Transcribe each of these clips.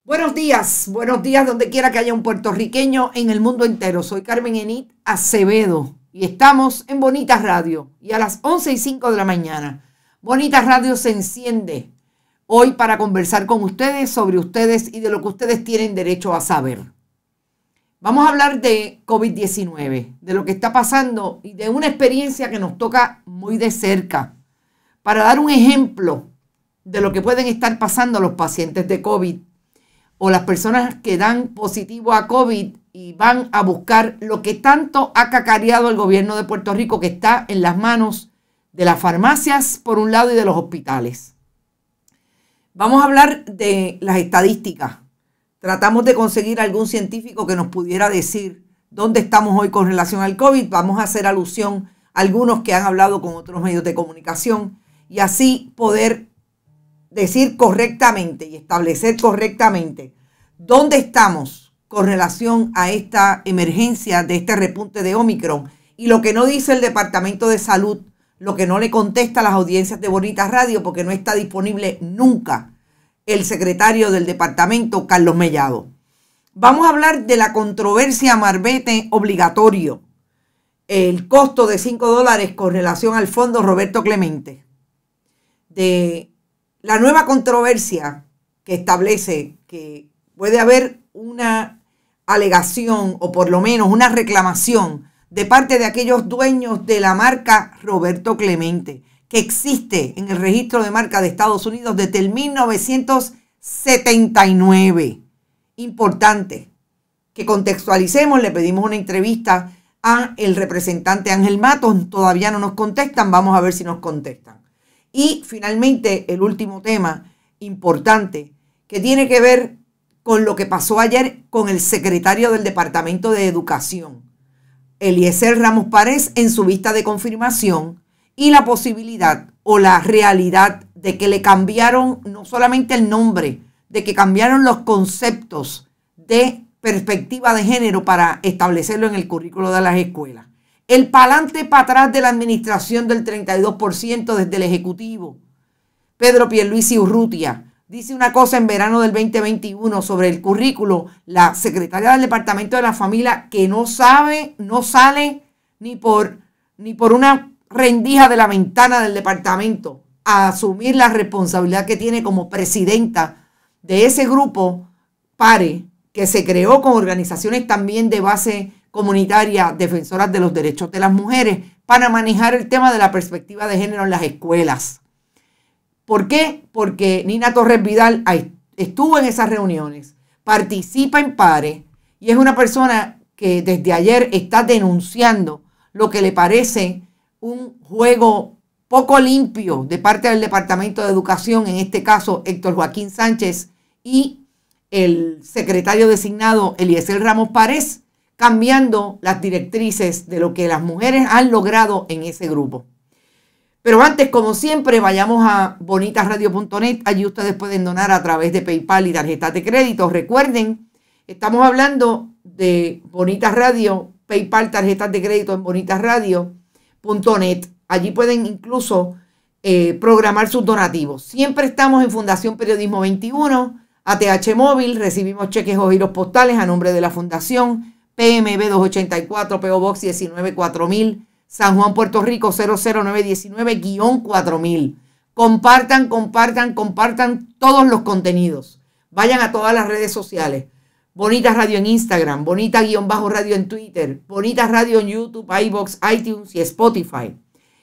Buenos días donde quiera que haya un puertorriqueño en el mundo entero. Soy Carmen Enid Acevedo y estamos en Bonitas Radio y a las 11:05 de la mañana. Bonitas Radio se enciende hoy para conversar con ustedes sobre ustedes y de lo que ustedes tienen derecho a saber. Vamos a hablar de COVID-19, de lo que está pasando y de una experiencia que nos toca muy de cerca para dar un ejemplo de lo que pueden estar pasando los pacientes de COVID o las personas que dan positivo a COVID y van a buscar lo que tanto ha cacareado el gobierno de Puerto Rico, que está en las manos de las farmacias por un lado y de los hospitales. Vamos a hablar de las estadísticas. Tratamos de conseguir algún científico que nos pudiera decir dónde estamos hoy con relación al COVID. Vamos a hacer alusión a algunos que han hablado con otros medios de comunicación y así poder decir correctamente y establecer correctamente dónde estamos con relación a esta emergencia de este repunte de Omicron y lo que no dice el Departamento de Salud, lo que no le contesta a las audiencias de Bonitas Radio porque no está disponible nunca el secretario del departamento, Carlos Mellado. Vamos a hablar de la controversia marbete obligatorio, el costo de $5 con relación al fondo Roberto Clemente, de la nueva controversia que establece que puede haber una alegación o por lo menos una reclamación de parte de aquellos dueños de la marca Roberto Clemente, que existe en el registro de marca de Estados Unidos desde el 1979. Importante que contextualicemos, le pedimos una entrevista a el representante Ángel Matos, todavía no nos contestan, vamos a ver si nos contestan. Y finalmente, el último tema importante que tiene que ver con lo que pasó ayer con el secretario del Departamento de Educación, Eliezer Ramos Párez, en su vista de confirmación y la posibilidad o la realidad de que le cambiaron no solamente el nombre, de que cambiaron los conceptos de perspectiva de género para establecerlo en el currículo de las escuelas. El pa'lante para atrás de la administración del 32% desde el Ejecutivo. Pedro Pierluisi Urrutia dice una cosa en verano del 2021 sobre el currículo. La secretaria del Departamento de la Familia que no sabe, no sale ni por una rendija de la ventana del departamento a asumir la responsabilidad que tiene como presidenta de ese grupo PARE, que se creó con organizaciones también de base comunitaria, defensoras de los derechos de las mujeres, para manejar el tema de la perspectiva de género en las escuelas. ¿Por qué? Porque Nina Torres Vidal estuvo en esas reuniones, participa en PARE y es una persona que desde ayer está denunciando lo que le parece un juego poco limpio de parte del Departamento de Educación, en este caso Héctor Joaquín Sánchez y el secretario designado Eliezer Ramos Párez, cambiando las directrices de lo que las mujeres han logrado en ese grupo. Pero antes, como siempre, vayamos a bonitasradio.net. Allí ustedes pueden donar a través de PayPal y tarjetas de crédito. Recuerden, estamos hablando de Bonitas Radio, PayPal, tarjetas de crédito en bonitasradio.net. Allí pueden incluso programar sus donativos. Siempre estamos en Fundación Periodismo 21, ATH Móvil, recibimos cheques o giros postales a nombre de la Fundación, PMB 284, PO Box 194000, San Juan, Puerto Rico 00919-4000. Compartan todos los contenidos. Vayan a todas las redes sociales. Bonitas Radio en Instagram, Bonita-Radio en Twitter, Bonitas Radio en YouTube, iVoox, iTunes y Spotify.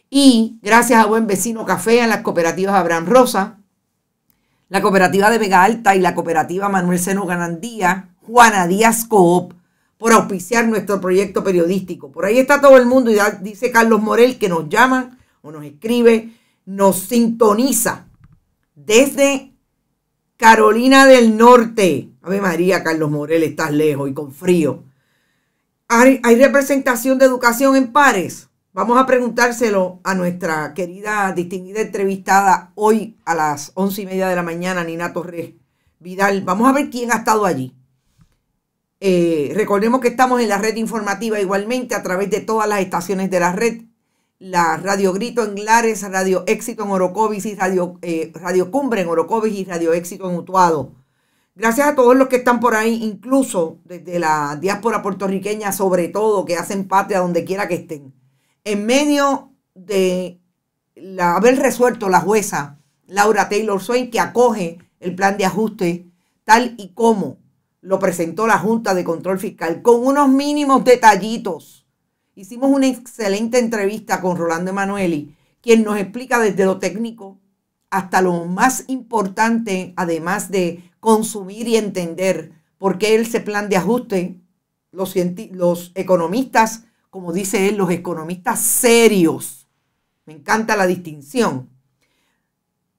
Y gracias a Buen Vecino Café, a las cooperativas Abraham Rosa, la cooperativa de Vega Alta y la cooperativa Manuel Seno Ganandía, Juana Díaz Coop, por auspiciar nuestro proyecto periodístico. Por ahí está todo el mundo y dice Carlos Morel que nos llama o nos escribe, nos sintoniza desde Carolina del Norte. Ave María, Carlos Morel, estás lejos y con frío. ¿Hay representación de educación en pares? Vamos a preguntárselo a nuestra querida, distinguida entrevistada hoy a las 11:30 de la mañana, Nina Torres Vidal. Vamos a ver quién ha estado allí. Recordemos que estamos en la red informativa igualmente a través de todas las estaciones de la red. La Radio Grito en Lares, Radio Éxito en Orocovis y Radio Cumbre en Orocovis y Radio Éxito en Utuado. Gracias a todos los que están por ahí, incluso desde la diáspora puertorriqueña, sobre todo, que hacen patria donde quiera que estén. En medio de haber resuelto la jueza Laura Taylor Swain, que acoge el plan de ajuste tal y como lo presentó la Junta de Control Fiscal, con unos mínimos detallitos. Hicimos una excelente entrevista con Rolando Emanueli, quien nos explica desde lo técnico hasta lo más importante, además de consumir y entender por qué ese plan de ajuste, los economistas, como dice él, los economistas serios, me encanta la distinción,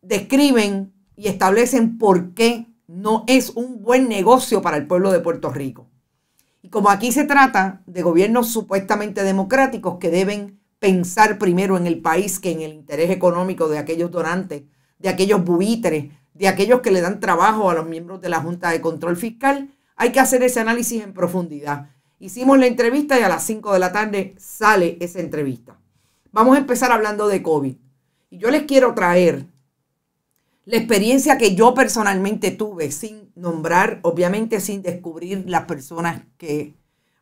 describen y establecen por qué no es un buen negocio para el pueblo de Puerto Rico. Y como aquí se trata de gobiernos supuestamente democráticos que deben pensar primero en el país que en el interés económico de aquellos donantes, de aquellos buitres, de aquellos que le dan trabajo a los miembros de la Junta de Control Fiscal, hay que hacer ese análisis en profundidad. Hicimos la entrevista y a las 5 de la tarde sale esa entrevista. Vamos a empezar hablando de COVID. Y yo les quiero traer la experiencia que yo personalmente tuve, sin nombrar, obviamente sin descubrir las personas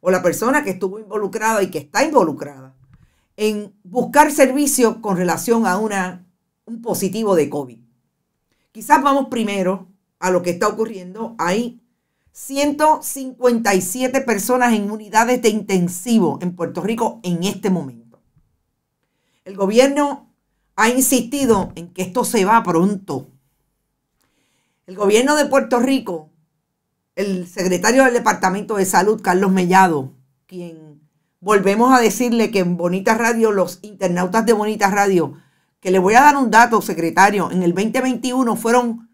la persona que estuvo involucrada y que está involucrada en buscar servicio con relación a un positivo de COVID. Quizás vamos primero a lo que está ocurriendo. Hay 157 personas en unidades de intensivo en Puerto Rico en este momento. El gobierno ha insistido en que esto se va pronto. El gobierno de Puerto Rico, el secretario del Departamento de Salud, Carlos Mellado, quien volvemos a decirle que en Bonita Radio, los internautas de Bonita Radio, que le voy a dar un dato, secretario, en el 2021 fueron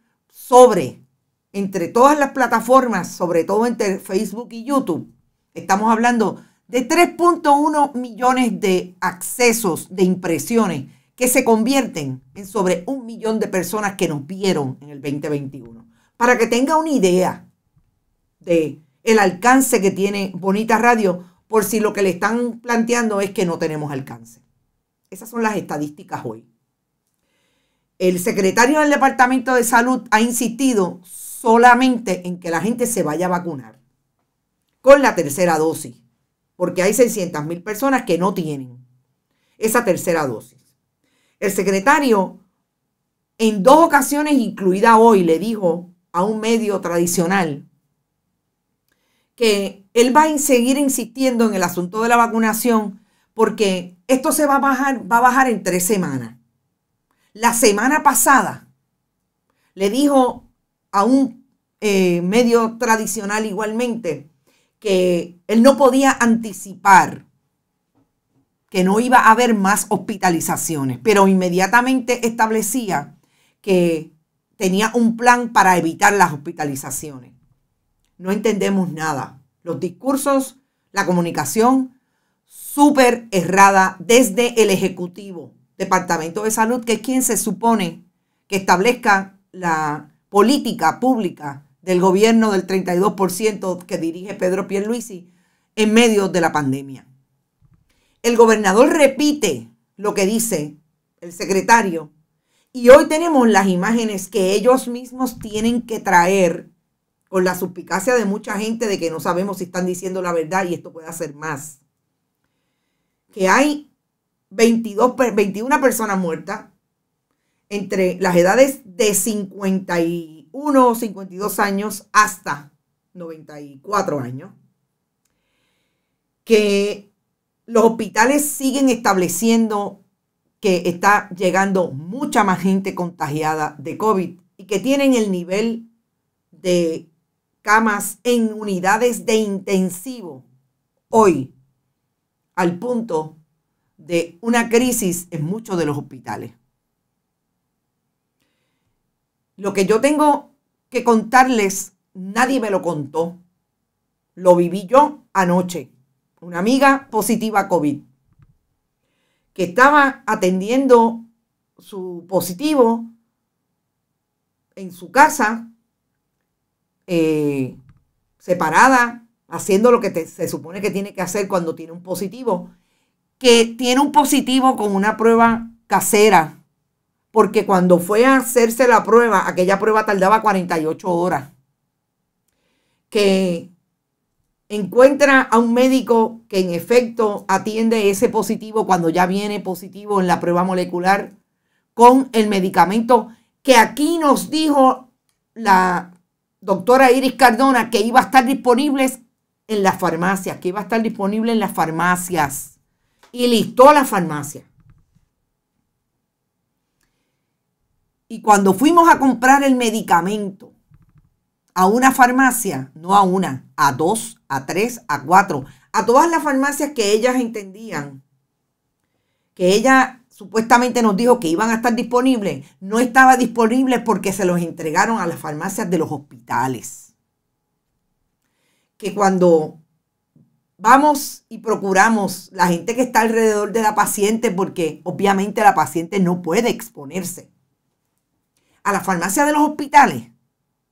entre todas las plataformas, sobre todo entre Facebook y YouTube, estamos hablando de 3.1 millones de accesos de impresiones que se convierten en sobre 1 millón de personas que nos vieron en el 2021. Para que tenga una idea de el alcance que tiene Bonita Radio, por si lo que le están planteando es que no tenemos alcance. Esas son las estadísticas hoy. El secretario del Departamento de Salud ha insistido solamente en que la gente se vaya a vacunar con la tercera dosis, porque hay 600,000 personas que no tienen esa tercera dosis. El secretario, en 2 ocasiones, incluida hoy, le dijo a un medio tradicional que él va a seguir insistiendo en el asunto de la vacunación porque esto va a bajar en 3 semanas. La semana pasada le dijo a un medio tradicional igualmente que él no podía anticipar que no iba a haber más hospitalizaciones, pero inmediatamente establecía que tenía un plan para evitar las hospitalizaciones. No entendemos nada. Los discursos, la comunicación, súper errada desde el Ejecutivo, Departamento de Salud, que es quien se supone que establezca la política pública del gobierno del 32% que dirige Pedro Pierluisi en medio de la pandemia. El gobernador repite lo que dice el secretario y hoy tenemos las imágenes que ellos mismos tienen que traer con la suspicacia de mucha gente de que no sabemos si están diciendo la verdad y esto puede hacer más. Que hay 21 personas muertas entre las edades de 51 o 52 años hasta 94 años. Que los hospitales siguen estableciendo que está llegando mucha más gente contagiada de COVID y que tienen el nivel de camas en unidades de intensivo hoy al punto de una crisis en muchos de los hospitales. Lo que yo tengo que contarles, nadie me lo contó. Lo viví yo anoche. Una amiga positiva a COVID, que estaba atendiendo su positivo en su casa, separada, haciendo lo que se supone que tiene que hacer cuando tiene un positivo, que tiene un positivo con una prueba casera, porque cuando fue a hacerse la prueba, aquella prueba tardaba 48 horas. que encuentra a un médico que en efecto atiende ese positivo cuando ya viene positivo en la prueba molecular con el medicamento que aquí nos dijo la doctora Iris Cardona que iba a estar disponible en las farmacias, y listó a la farmacia. Y cuando fuimos a comprar el medicamento a una farmacia, no a una, a dos, a tres, a cuatro, a todas las farmacias que ellas entendían, que ella supuestamente nos dijo que iban a estar disponibles, no estaba disponible porque se los entregaron a las farmacias de los hospitales. Que cuando vamos y procuramos la gente que está alrededor de la paciente, porque obviamente la paciente no puede exponerse a la farmacia de los hospitales,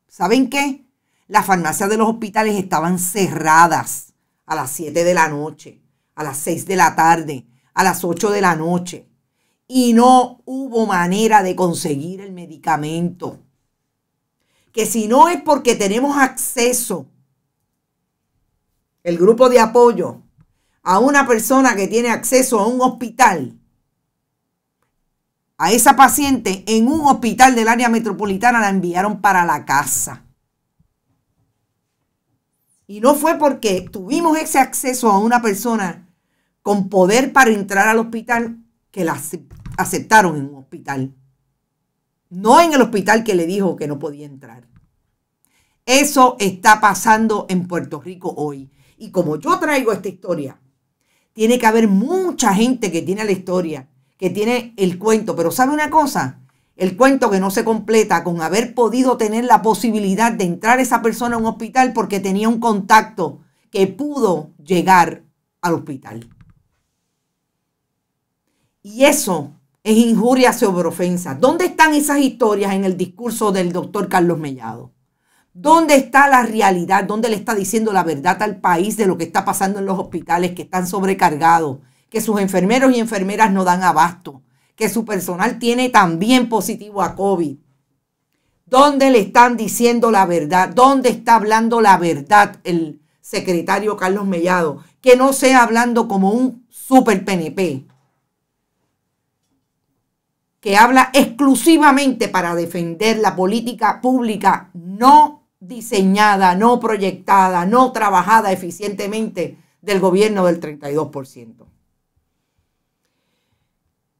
¿saben qué? Las farmacias de los hospitales estaban cerradas a las 7 de la noche, a las 6 de la tarde, a las 8 de la noche. Y no hubo manera de conseguir el medicamento. Que si no es porque tenemos acceso, el grupo de apoyo, a una persona que tiene acceso a un hospital, a esa paciente en un hospital del área metropolitana la enviaron para la casa. Y no fue porque tuvimos ese acceso a una persona con poder para entrar al hospital que la aceptaron en un hospital. No en el hospital que le dijo que no podía entrar. Eso está pasando en Puerto Rico hoy. Y como yo traigo esta historia, tiene que haber mucha gente que tiene la historia, que tiene el cuento. Pero ¿sabe una cosa? El cuento que no se completa con haber podido tener la posibilidad de entrar esa persona a un hospital porque tenía un contacto que pudo llegar al hospital. Y eso es injuria sobre ofensa. ¿Dónde están esas historias en el discurso del doctor Carlos Mellado? ¿Dónde está la realidad? ¿Dónde le está diciendo la verdad al país de lo que está pasando en los hospitales que están sobrecargados? Que sus enfermeros y enfermeras no dan abasto. Que su personal tiene también positivo a COVID. ¿Dónde le están diciendo la verdad? ¿Dónde está hablando la verdad el secretario Carlos Mellado? Que no sea hablando como un super PNP. Que habla exclusivamente para defender la política pública no diseñada, no proyectada, no trabajada eficientemente del gobierno del 32%.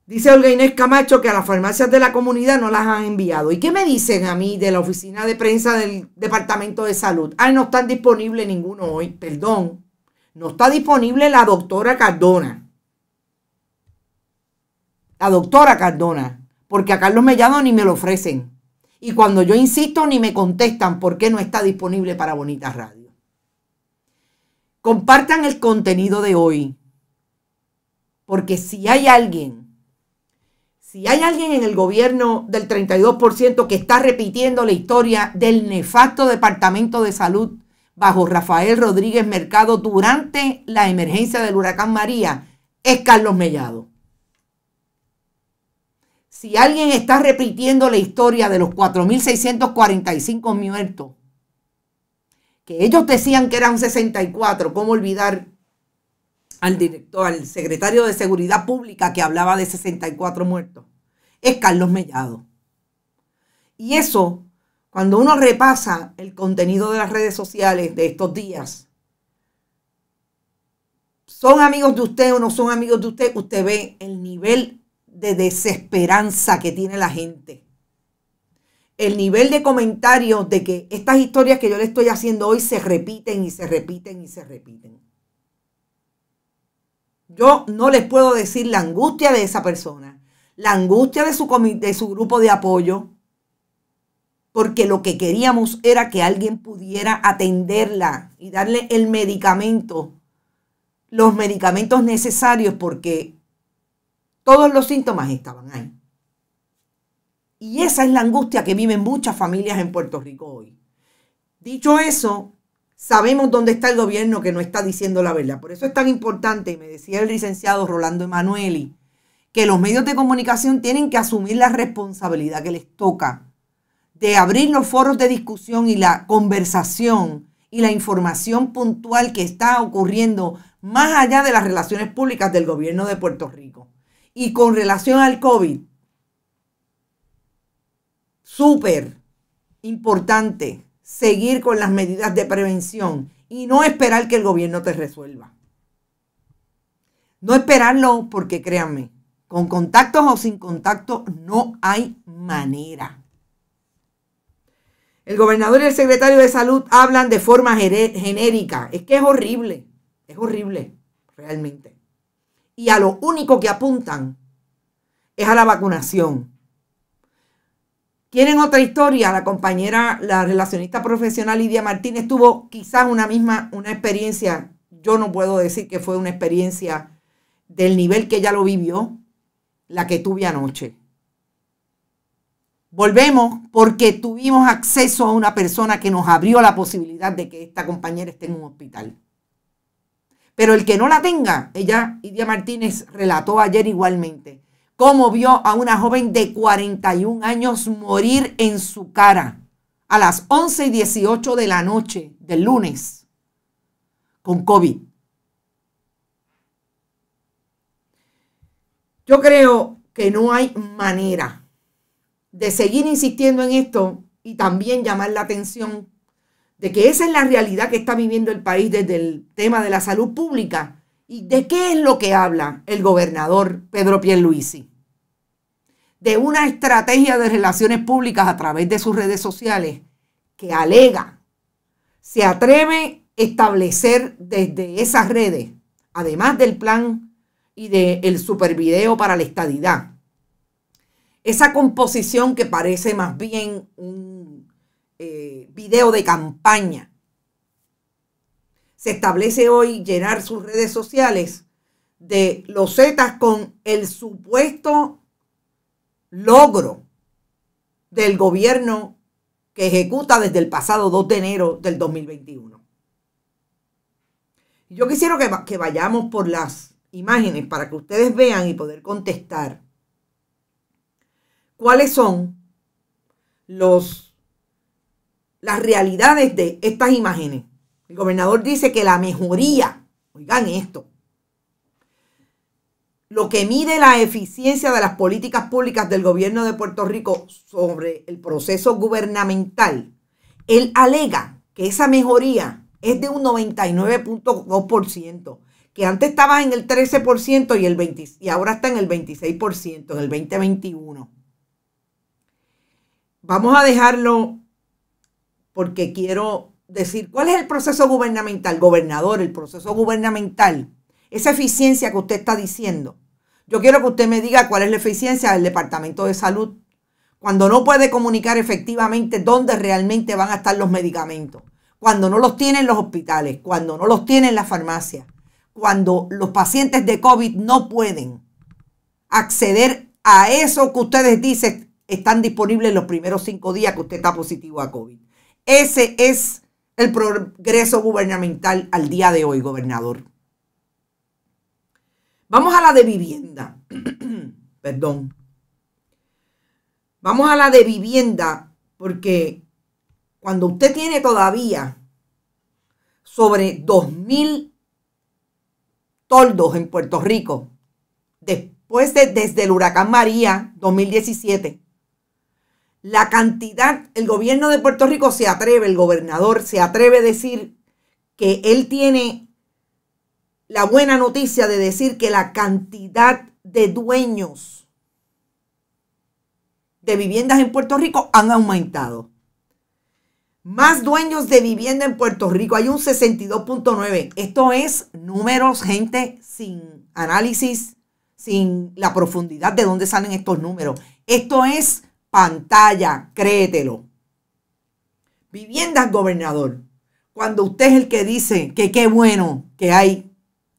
Dice Olga Inés Camacho que a las farmacias de la comunidad no las han enviado. ¿Y qué me dicen a mí de la oficina de prensa del Departamento de Salud? Ay, no están disponibles ninguno hoy. Perdón, no está disponible la doctora Cardona. La doctora Cardona, porque a Carlos Mellado ni me lo ofrecen. Y cuando yo insisto ni me contestan por qué no está disponible para Bonita Radio. Compartan el contenido de hoy, porque si hay alguien en el gobierno del 32% que está repitiendo la historia del nefasto Departamento de Salud bajo Rafael Rodríguez Mercado durante la emergencia del huracán María, es Carlos Mellado. Si alguien está repitiendo la historia de los 4.645 muertos, que ellos decían que eran 64, ¿cómo olvidar al secretario de Seguridad Pública que hablaba de 64 muertos? Es Carlos Mellado. Y eso, cuando uno repasa el contenido de las redes sociales de estos días, ¿son amigos de usted o no son amigos de usted? Usted ve el nivel de desesperanza que tiene la gente. El nivel de comentarios de que estas historias que yo le estoy haciendo hoy se repiten y se repiten y se repiten. Yo no les puedo decir la angustia de esa persona, la angustia de su grupo de apoyo, porque lo que queríamos era que alguien pudiera atenderla y darle el medicamento, los medicamentos necesarios, porque todos los síntomas estaban ahí. Y esa es la angustia que viven muchas familias en Puerto Rico hoy. Dicho eso, sabemos dónde está el gobierno que no está diciendo la verdad. Por eso es tan importante, y me decía el licenciado Rolando Emanueli, que los medios de comunicación tienen que asumir la responsabilidad que les toca de abrir los foros de discusión y la conversación y la información puntual que está ocurriendo más allá de las relaciones públicas del gobierno de Puerto Rico. Y con relación al COVID, súper importante seguir con las medidas de prevención y no esperar que el gobierno te resuelva. No esperarlo porque créanme, con contactos o sin contactos no hay manera. El gobernador y el secretario de salud hablan de forma genérica. Es que es horrible realmente. Y a lo único que apuntan es a la vacunación. ¿Quieren otra historia? La compañera, la relacionista profesional Lidia Martínez tuvo quizás una experiencia. Yo no puedo decir que fue una experiencia del nivel que ella lo vivió, la que tuve anoche. Volvemos porque tuvimos acceso a una persona que nos abrió la posibilidad de que esta compañera esté en un hospital. Pero el que no la tenga, Lidia Martínez relató ayer igualmente, cómo vio a una joven de 41 años morir en su cara a las 11:18 de la noche del lunes con COVID. Yo creo que no hay manera de seguir insistiendo en esto y también llamar la atención de que esa es la realidad que está viviendo el país desde el tema de la salud pública. ¿Y de qué es lo que habla el gobernador Pedro Pierluisi? De una estrategia de relaciones públicas a través de sus redes sociales que alega, se atreve a establecer desde esas redes, además del plan y del supervideo para la estadidad, esa composición que parece más bien un video de campaña. Se establece hoy llenar sus redes sociales de losetas con el supuesto logro del gobierno que ejecuta desde el pasado 2 de enero del 2021. Yo quisiera que vayamos por las imágenes para que ustedes vean y poder contestar cuáles son las realidades de estas imágenes. El gobernador dice que la mejoría, oigan esto, lo que mide la eficiencia de las políticas públicas del gobierno de Puerto Rico sobre el proceso gubernamental, él alega que esa mejoría es de un 99.2%, que antes estaba en el 13% y ahora está en el 26% en el 2021. Vamos a dejarlo porque quiero decir, ¿cuál es el proceso gubernamental? Gobernador, el proceso gubernamental, esa eficiencia que usted está diciendo. Yo quiero que usted me diga cuál es la eficiencia del Departamento de Salud cuando no puede comunicar efectivamente dónde realmente van a estar los medicamentos, cuando no los tienen los hospitales, cuando no los tienen las farmacias, cuando los pacientes de COVID no pueden acceder a eso que ustedes dicen están disponibles los primeros 5 días que usted está positivo a COVID. Ese es el progreso gubernamental al día de hoy, gobernador. Vamos a la de vivienda. Perdón. Vamos a la de vivienda porque cuando usted tiene todavía sobre 2,000 toldos en Puerto Rico, desde el huracán María 2017, la cantidad, el gobierno de Puerto Rico se atreve, el gobernador se atreve a decir que él tiene la buena noticia de decir que la cantidad de dueños de viviendas en Puerto Rico han aumentado. Más dueños de vivienda en Puerto Rico, hay un 62.9. Esto es números, gente, sin análisis, sin la profundidad de dónde salen estos números. Esto es pantalla, créetelo. Viviendas, gobernador. Cuando usted es el que dice que qué bueno que hay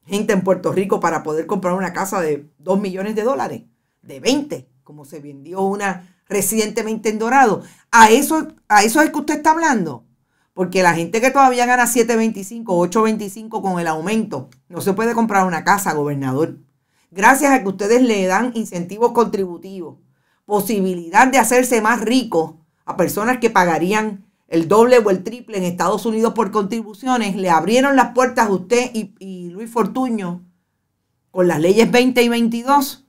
gente en Puerto Rico para poder comprar una casa de $2 millones, de 20, como se vendió una recientemente en Dorado. A eso es que usted está hablando. Porque la gente que todavía gana 7.25, 8.25 con el aumento, no se puede comprar una casa, gobernador. Gracias a que ustedes le dan incentivos contributivos, posibilidad de hacerse más ricos a personas que pagarían el doble o el triple en Estados Unidos por contribuciones, le abrieron las puertas a usted y Luis Fortuño con las leyes 20 y 22.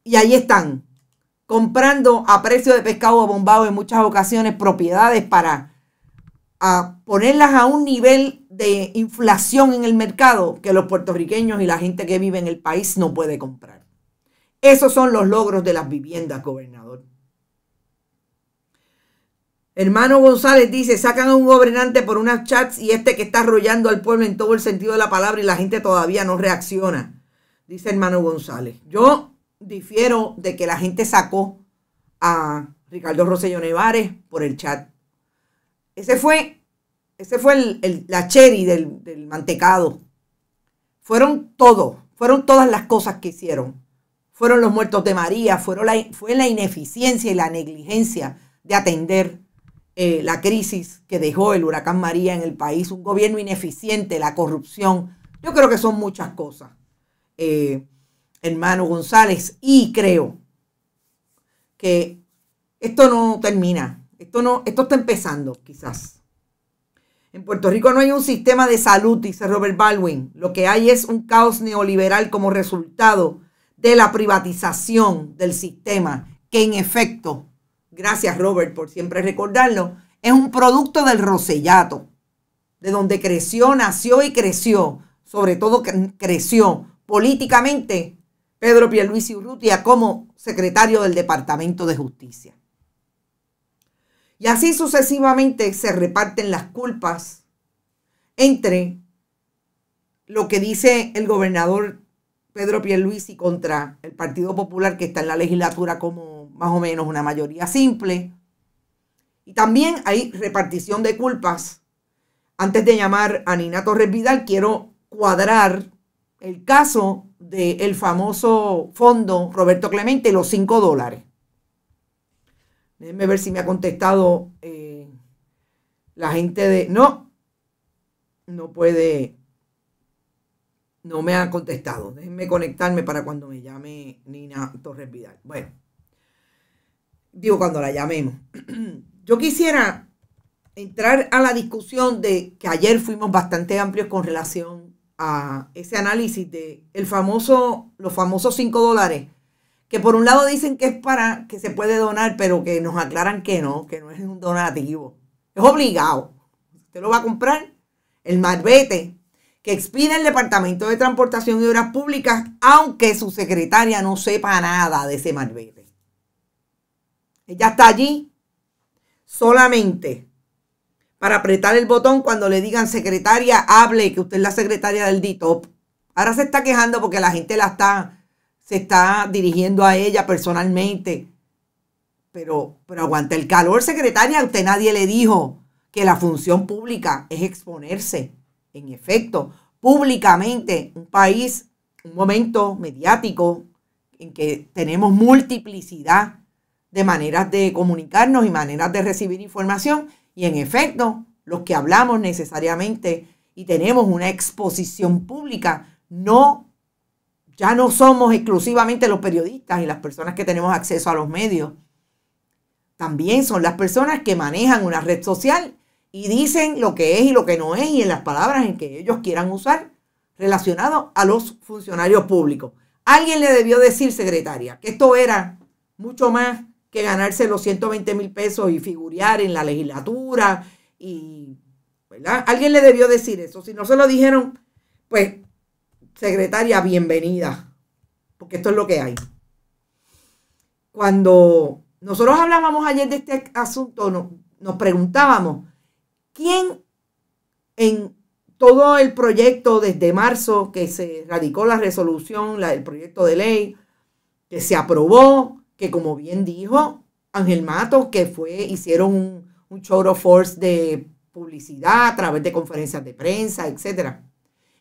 Y ahí están, comprando a precio de pescado bombado en muchas ocasiones propiedades para ponerlas a un nivel de inflación en el mercado que los puertorriqueños y la gente que vive en el país no puede comprar. Esos son los logros de las viviendas, gobernador. Hermano González dice, sacan a un gobernante por unas chats y que está arrollando al pueblo en todo el sentido de la palabra y la gente todavía no reacciona. Dice hermano González. Yo difiero de que la gente sacó a Ricardo Rosselló Nevares por el chat. Ese fue la cherry del mantecado. Fueron todas las cosas que hicieron. Fueron los muertos de María, fue la ineficiencia y la negligencia de atender la crisis que dejó el huracán María en el país, un gobierno ineficiente, la corrupción. Yo creo que son muchas cosas, hermano González, y creo que esto no termina. Esto está empezando, quizás. En Puerto Rico no hay un sistema de salud, dice Robert Baldwin. Lo que hay es un caos neoliberal como resultado de la privatización del sistema, que en efecto, gracias Robert por siempre recordarlo, es un producto del Rosellato, de donde creció, nació y creció, sobre todo creció políticamente Pedro Pierluisi Urrutia como secretario del Departamento de Justicia. Y así sucesivamente se reparten las culpas entre lo que dice el gobernador Pedro Pierluisi contra el Partido Popular, que está en la legislatura como más o menos una mayoría simple. Y también hay repartición de culpas. Antes de llamar a Nina Torres Vidal, quiero cuadrar el caso del famoso fondo Roberto Clemente, los $5. Déjenme ver si me ha contestado la gente de... No puede... No me ha contestado. Déjenme conectarme para cuando me llame Nina Torres Vidal. Bueno, digo cuando la llamemos. Yo quisiera entrar a la discusión de que ayer fuimos bastante amplios con relación a ese análisis de los famosos $5, que por un lado dicen que es para que se puede donar, pero que nos aclaran que no es un donativo. Es obligado. Usted lo va a comprar. El marbete que expide el Departamento de Transportación y Obras Públicas, aunque su secretaria no sepa nada de ese marbete. Ella está allí solamente para apretar el botón cuando le digan, secretaria, hable, que usted es la secretaria del DITOP. Ahora se está quejando porque la gente se está dirigiendo a ella personalmente. Pero aguanta el calor, secretaria. A usted nadie le dijo que la función pública es exponerse. En efecto, públicamente, un país, un momento mediático en que tenemos multiplicidad de maneras de comunicarnos y maneras de recibir información. Y en efecto, los que hablamos necesariamente y tenemos una exposición pública, ya no somos exclusivamente los periodistas y las personas que tenemos acceso a los medios. También son las personas que manejan una red social y dicen lo que es y lo que no es y en las palabras en que ellos quieran usar relacionado a los funcionarios públicos. Alguien le debió decir, secretaria, que esto era mucho más que ganarse los 120,000 pesos y figurear en la legislatura. ¿Verdad? Alguien le debió decir eso. Si no se lo dijeron, pues, secretaria, bienvenida, porque esto es lo que hay. Cuando nosotros hablábamos ayer de este asunto, nos preguntábamos, ¿quién en todo el proyecto desde marzo que se radicó la resolución, el proyecto de ley, que se aprobó, que como bien dijo Ángel Matos, que hicieron un show of force de publicidad a través de conferencias de prensa, etcétera?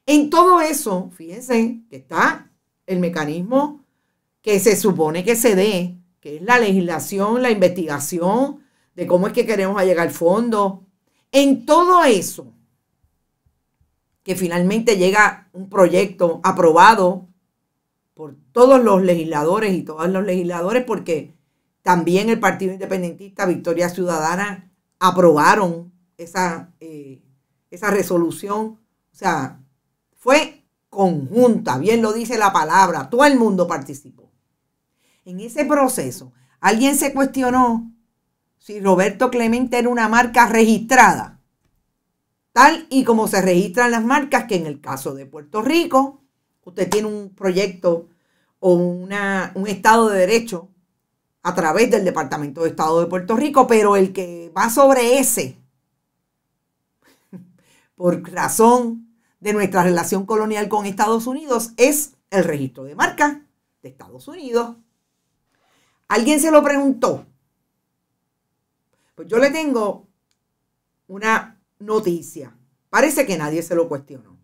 En todo eso, fíjense que está el mecanismo que se supone que se dé, que es la legislación, la investigación de cómo es que queremos llegar al fondo. En todo eso, que finalmente llega un proyecto aprobado por todos los legisladores y todos los legisladores, porque también el Partido Independentista Victoria Ciudadana aprobaron esa resolución. O sea, fue conjunta, bien lo dice la palabra, todo el mundo participó. En ese proceso, alguien se cuestionó si Roberto Clemente era una marca registrada, tal y como se registran las marcas, que en el caso de Puerto Rico, usted tiene un proyecto o un Estado de Derecho a través del Departamento de Estado de Puerto Rico, pero el que va sobre ese, por razón de nuestra relación colonial con Estados Unidos, es el registro de marcas de Estados Unidos. ¿Alguien se lo preguntó? Pues yo le tengo una noticia. Parece que nadie se lo cuestionó.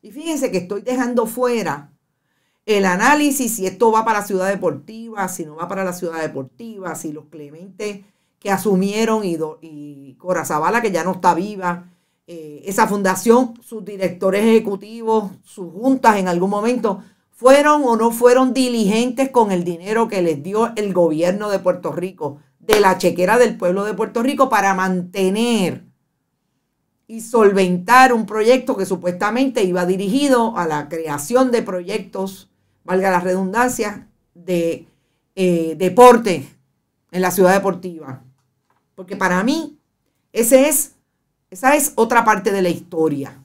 Y fíjense que estoy dejando fuera el análisis si esto va para la ciudad deportiva, si no va para la ciudad deportiva, si los Clemente que asumieron y Cora Zavala, que ya no está viva, esa fundación, sus directores ejecutivos, sus juntas en algún momento, fueron o no fueron diligentes con el dinero que les dio el gobierno de Puerto Rico, de la chequera del pueblo de Puerto Rico, para mantener y solventar un proyecto que supuestamente iba dirigido a la creación de proyectos, valga la redundancia, de deporte en la ciudad deportiva. Porque para mí, esa es otra parte de la historia.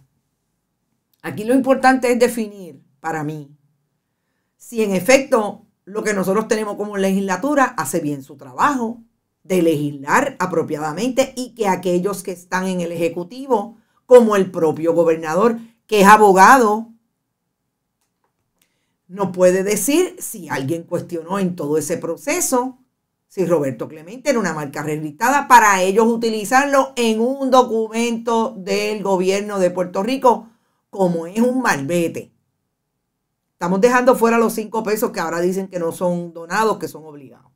Aquí lo importante es definir, para mí, si en efecto lo que nosotros tenemos como legislatura hace bien su trabajo de legislar apropiadamente, y que aquellos que están en el Ejecutivo, como el propio gobernador, que es abogado, no puede decir si alguien cuestionó en todo ese proceso si Roberto Clemente era una marca registrada para ellos utilizarlo en un documento del gobierno de Puerto Rico, como es un malvete. Estamos dejando fuera los 5 pesos que ahora dicen que no son donados, que son obligados.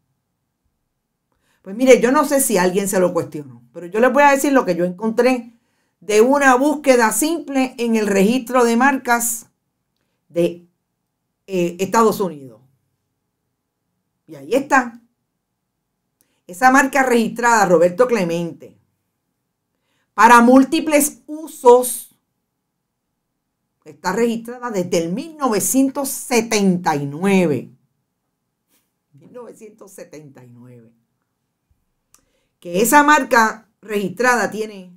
Pues mire, yo no sé si alguien se lo cuestionó, pero yo les voy a decir lo que yo encontré de una búsqueda simple en el registro de marcas de Estados Unidos. Y ahí está. Esa marca registrada, Roberto Clemente, para múltiples usos, está registrada desde el 1979. 1979. Que esa marca registrada tiene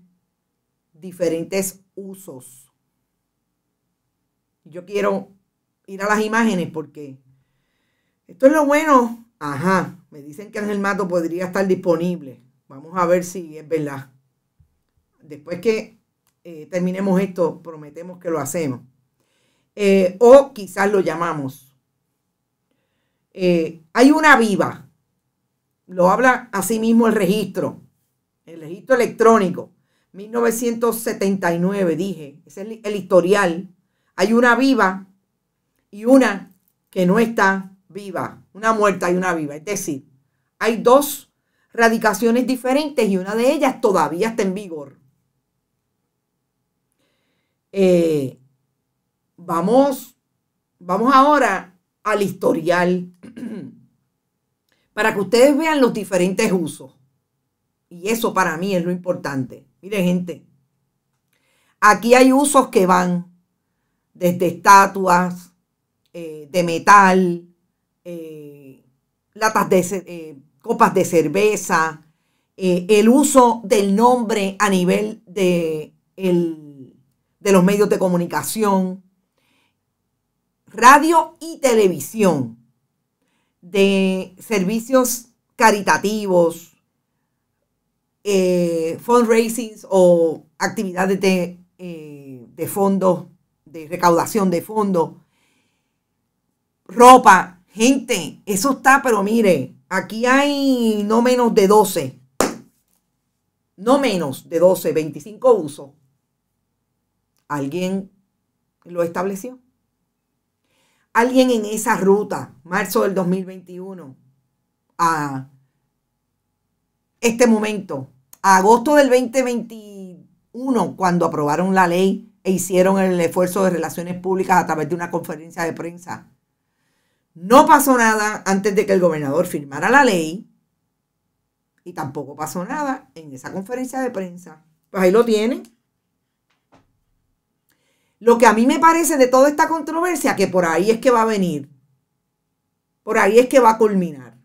diferentes usos. Yo quiero ir a las imágenes porque esto es lo bueno. Ajá, me dicen que Ángel Mato podría estar disponible. Vamos a ver si es verdad. Después que terminemos esto, prometemos que lo hacemos. O quizás lo llamamos. Hay una viva. Lo habla así mismo el registro electrónico, 1979, dije, es el historial. Hay una viva y una que no está viva, una muerta y una viva. Es decir, hay 2 radicaciones diferentes y una de ellas todavía está en vigor. Vamos ahora al historial para que ustedes vean los diferentes usos. Y eso para mí es lo importante. Miren, gente, aquí hay usos que van desde estatuas de metal, latas de copas de cerveza, el uso del nombre a nivel de los medios de comunicación, radio y televisión, de servicios caritativos, fundraisings o actividades de fondos, de recaudación de fondos, ropa. Gente, eso está, pero mire, aquí hay no menos de 12, 25 usos. ¿Alguien lo estableció? Alguien en esa ruta, marzo del 2021, a este momento, a agosto del 2021, cuando aprobaron la ley e hicieron el esfuerzo de relaciones públicas a través de una conferencia de prensa, no pasó nada antes de que el gobernador firmara la ley. y tampoco pasó nada en esa conferencia de prensa. Pues ahí lo tienen. Lo que a mí me parece de toda esta controversia, que por ahí es que va a venir, por ahí es que va a culminar,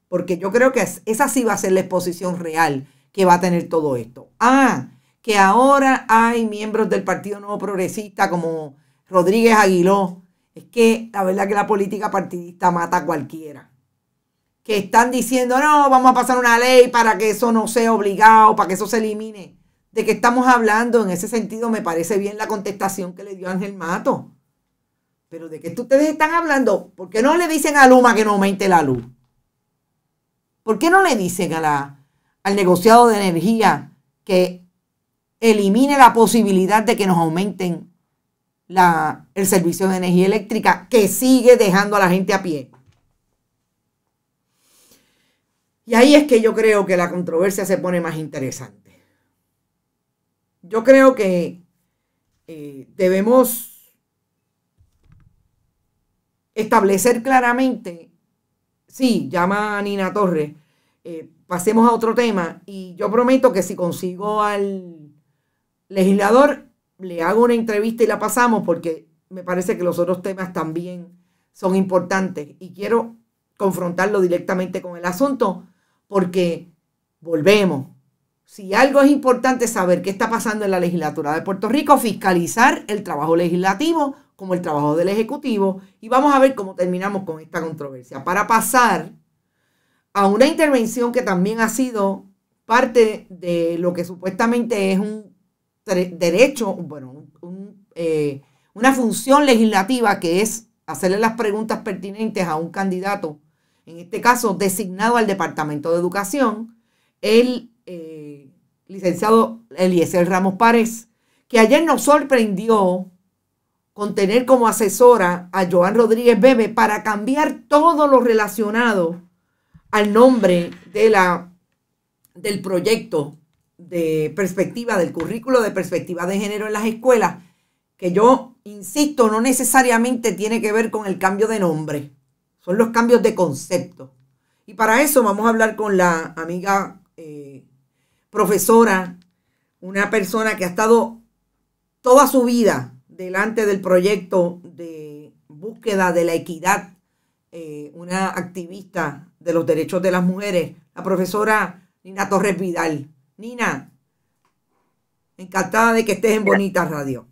porque yo creo que esa sí va a ser la exposición real que va a tener todo esto. Que ahora hay miembros del Partido Nuevo Progresista como Rodríguez Aguiló. Es que la verdad que la política partidista mata a cualquiera. Que están diciendo, no, vamos a pasar una ley para que eso no sea obligado, para que eso se elimine. ¿De qué estamos hablando? En ese sentido me parece bien la contestación que le dio Ángel Mato. Pero ¿de qué ustedes están hablando? ¿Por qué no le dicen a Luma que no aumente la luz? ¿Por qué no le dicen al negociado de energía que elimine la posibilidad de que nos aumenten el servicio de energía eléctrica, que sigue dejando a la gente a pie? Y ahí es que yo creo que la controversia se pone más interesante. Yo creo que debemos establecer claramente, sí, llama a Nina Torres, pasemos a otro tema, y yo prometo que si consigo al legislador, le hago una entrevista y la pasamos, porque me parece que los otros temas también son importantes y quiero confrontarlo directamente con el asunto, porque volvemos. Si algo es importante saber qué está pasando en la legislatura de Puerto Rico, fiscalizar el trabajo legislativo como el trabajo del Ejecutivo, y vamos a ver cómo terminamos con esta controversia, para pasar a una intervención que también ha sido parte de lo que supuestamente es un derecho, bueno, una función legislativa, que es hacerle las preguntas pertinentes a un candidato, en este caso designado al Departamento de Educación, el licenciado Eliezer Ramos Párez, que ayer nos sorprendió con tener como asesora a Joan Rodríguez Bebe para cambiar todo lo relacionado al nombre del proyecto de perspectiva, del currículo de perspectiva de género en las escuelas, que yo insisto, no necesariamente tiene que ver con el cambio de nombre, son los cambios de concepto. Y para eso vamos a hablar con la amiga profesora, una persona que ha estado toda su vida delante del proyecto de búsqueda de la equidad, una activista de los derechos de las mujeres, la profesora Nina Torres Vidal. Nina, encantada de que estés en Bonita Radio.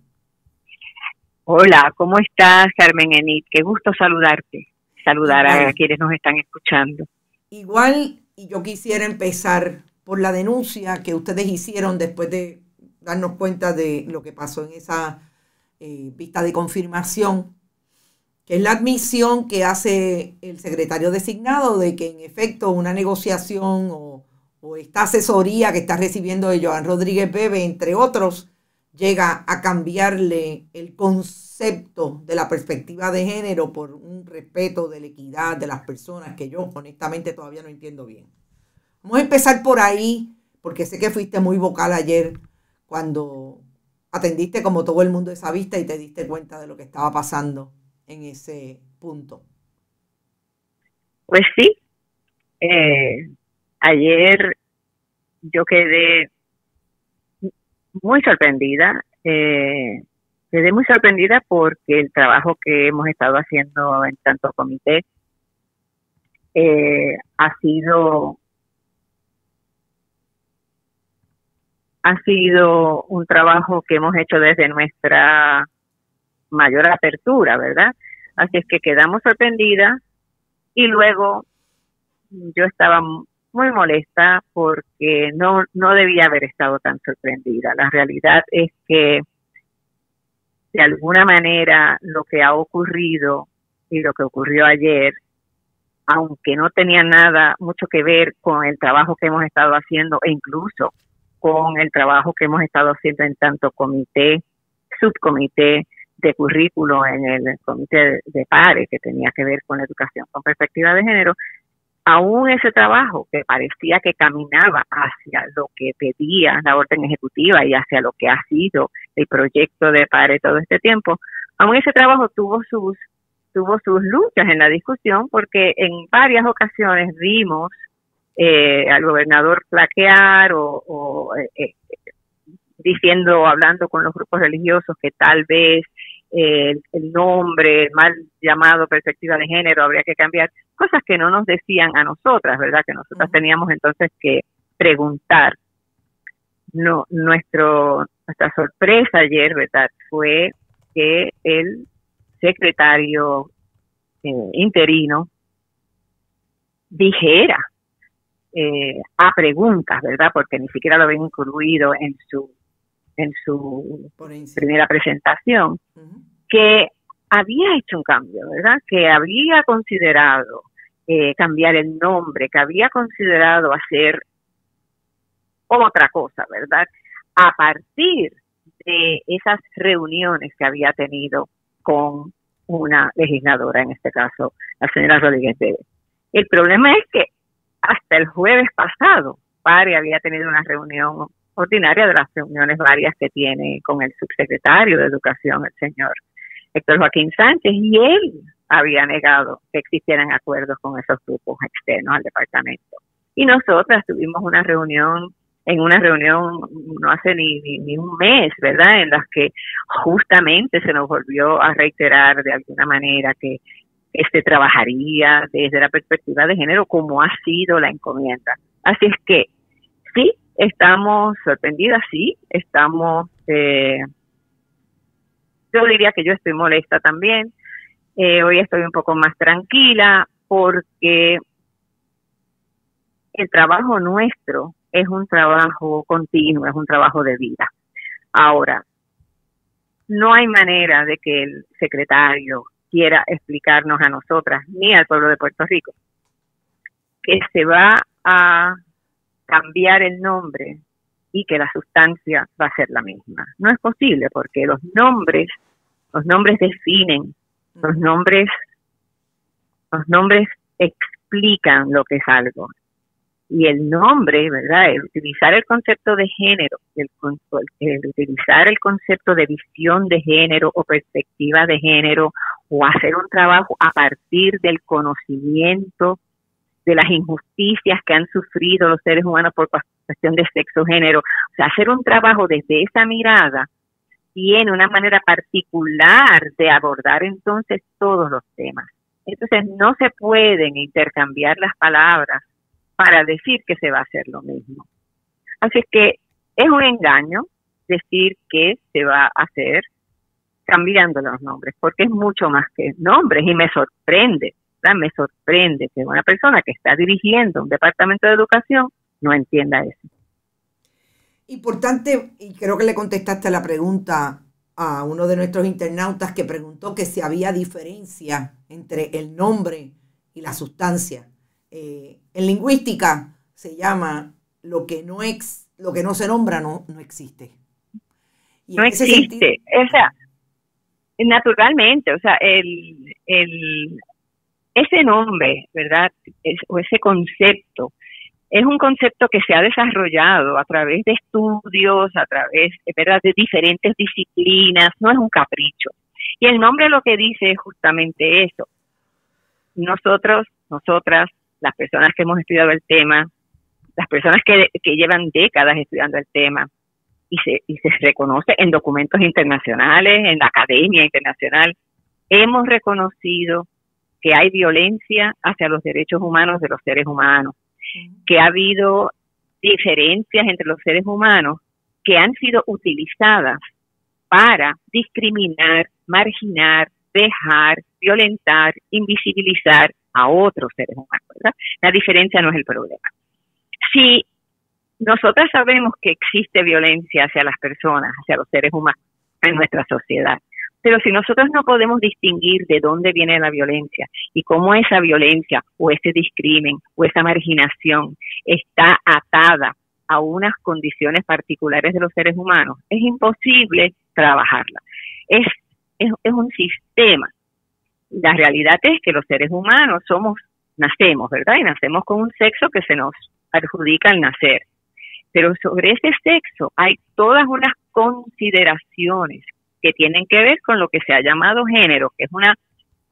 Hola, ¿cómo estás, Carmen Enid? Qué gusto saludarte, saludar a quienes nos están escuchando. Igual, y yo quisiera empezar por la denuncia que ustedes hicieron después de darnos cuenta de lo que pasó en esa vista de confirmación, que es la admisión que hace el secretario designado de que en efecto una negociación o esta asesoría que está recibiendo de Joan Rodríguez Bebe, entre otros, llega a cambiarle el concepto de la perspectiva de género por un respeto de la equidad de las personas, que yo honestamente todavía no entiendo bien. Vamos a empezar por ahí, porque sé que fuiste muy vocal ayer cuando atendiste como todo el mundo esa vista y te diste cuenta de lo que estaba pasando en ese punto. Pues sí, ayer yo quedé muy sorprendida, porque el trabajo que hemos estado haciendo en tanto comité ha sido un trabajo que hemos hecho desde nuestra mayor apertura, ¿verdad? Así es que quedamos sorprendidas, y luego yo estaba muy molesta porque no debía haber estado tan sorprendida. La realidad es que de alguna manera lo que ha ocurrido y lo que ocurrió ayer, aunque no tenía mucho que ver con el trabajo que hemos estado haciendo, e incluso con el trabajo que hemos estado haciendo en tanto subcomité de currículo en el comité de pares, que tenía que ver con la educación con perspectiva de género, aún ese trabajo que parecía que caminaba hacia lo que pedía la orden ejecutiva y hacia lo que ha sido el proyecto de PARE todo este tiempo, aún ese trabajo tuvo sus luchas en la discusión, porque en varias ocasiones vimos al gobernador flaquear diciendo, hablando con los grupos religiosos que tal vez el nombre, el mal llamado perspectiva de género habría que cambiar, cosas que no nos decían a nosotras, ¿verdad? Que nosotras teníamos entonces que preguntar. No, nuestra sorpresa ayer, ¿verdad?, fue que el secretario interino dijera a preguntas, ¿verdad?, porque ni siquiera lo habían incluido en su primera presentación, que había hecho un cambio, ¿verdad?, que había considerado cambiar el nombre, que había considerado hacer otra cosa, ¿verdad?, a partir de esas reuniones que había tenido con una legisladora, en este caso la señora Rodríguez Bebe. El problema es que hasta el jueves pasado, PARE había tenido una reunión ordinaria de las reuniones varias que tiene con el subsecretario de Educación, el señor Héctor Joaquín Sánchez, y él había negado que existieran acuerdos con esos grupos externos al departamento. Y nosotras tuvimos una reunión no hace ni un mes, ¿verdad?, en las que justamente se nos volvió a reiterar de alguna manera que trabajaría desde la perspectiva de género, como ha sido la encomienda. Así es que sí, estamos sorprendidas, sí, estamos, yo diría que yo estoy molesta también. Hoy estoy un poco más tranquila porque el trabajo nuestro es un trabajo continuo, es un trabajo de vida. Ahora, no hay manera de que el secretario quiera explicarnos a nosotras ni al pueblo de Puerto Rico que se va a cambiar el nombre y que la sustancia va a ser la misma. No es posible, porque los nombres definen, los nombres explican lo que es algo. Y el nombre, ¿verdad?, el utilizar el concepto de género, el utilizar el concepto de visión de género o perspectiva de género, o hacer un trabajo a partir del conocimiento de las injusticias que han sufrido los seres humanos por cuestión de sexo o género. O sea, hacer un trabajo desde esa mirada tiene una manera particular de abordar entonces todos los temas. Entonces no se pueden intercambiar las palabras para decir que se va a hacer lo mismo. Así es que es un engaño decir que se va a hacer cambiando los nombres, porque es mucho más que nombres, y me sorprende que una persona que está dirigiendo un departamento de educación no entienda eso. Importante, y creo que le contestaste la pregunta a uno de nuestros internautas que preguntó que si había diferencia entre el nombre y la sustancia. En lingüística se llama lo que no se nombra no existe. Y no existe, o sea, naturalmente, o sea, ese nombre, ¿verdad?, o ese concepto, es un concepto que se ha desarrollado a través de estudios, a través, ¿verdad?, de diferentes disciplinas, no es un capricho. Y el nombre lo que dice es justamente eso. Nosotras, las personas que hemos estudiado el tema, las personas que llevan décadas estudiando el tema, y se reconoce en documentos internacionales, en la academia internacional, hemos reconocido que hay violencia hacia los derechos humanos de los seres humanos, que ha habido diferencias entre los seres humanos que han sido utilizadas para discriminar, marginar, dejar, violentar, invisibilizar a otros seres humanos, ¿verdad? La diferencia no es el problema. Si nosotras sabemos que existe violencia hacia las personas, hacia los seres humanos en nuestra sociedad, pero si nosotros no podemos distinguir de dónde viene la violencia y cómo esa violencia o ese discrimen o esa marginación está atada a unas condiciones particulares de los seres humanos, es imposible trabajarla. Es un sistema. La realidad es que los seres humanos nacemos, ¿verdad? Y nacemos con un sexo que se nos adjudica al nacer. Pero sobre ese sexo hay todas unas consideraciones que tienen que ver con lo que se ha llamado género, que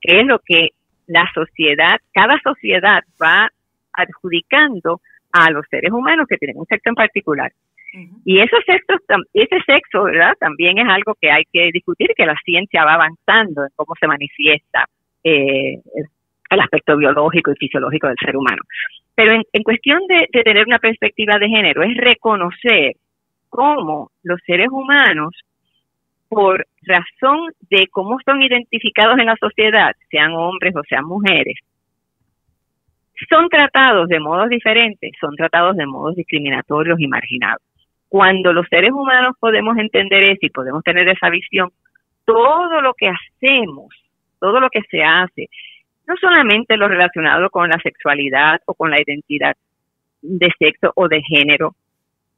es lo que cada sociedad va adjudicando a los seres humanos que tienen un sexo en particular. Y ese sexo, ¿verdad? También es algo que hay que discutir, que la ciencia va avanzando en cómo se manifiesta el aspecto biológico y fisiológico del ser humano. Pero en cuestión de tener una perspectiva de género, es reconocer cómo los seres humanos, por razón de cómo son identificados en la sociedad, sean hombres o sean mujeres, son tratados de modos diferentes, son tratados de modos discriminatorios y marginados. Cuando los seres humanos podemos entender eso y podemos tener esa visión, todo lo que hacemos, todo lo que se hace, no solamente lo relacionado con la sexualidad o con la identidad de sexo o de género,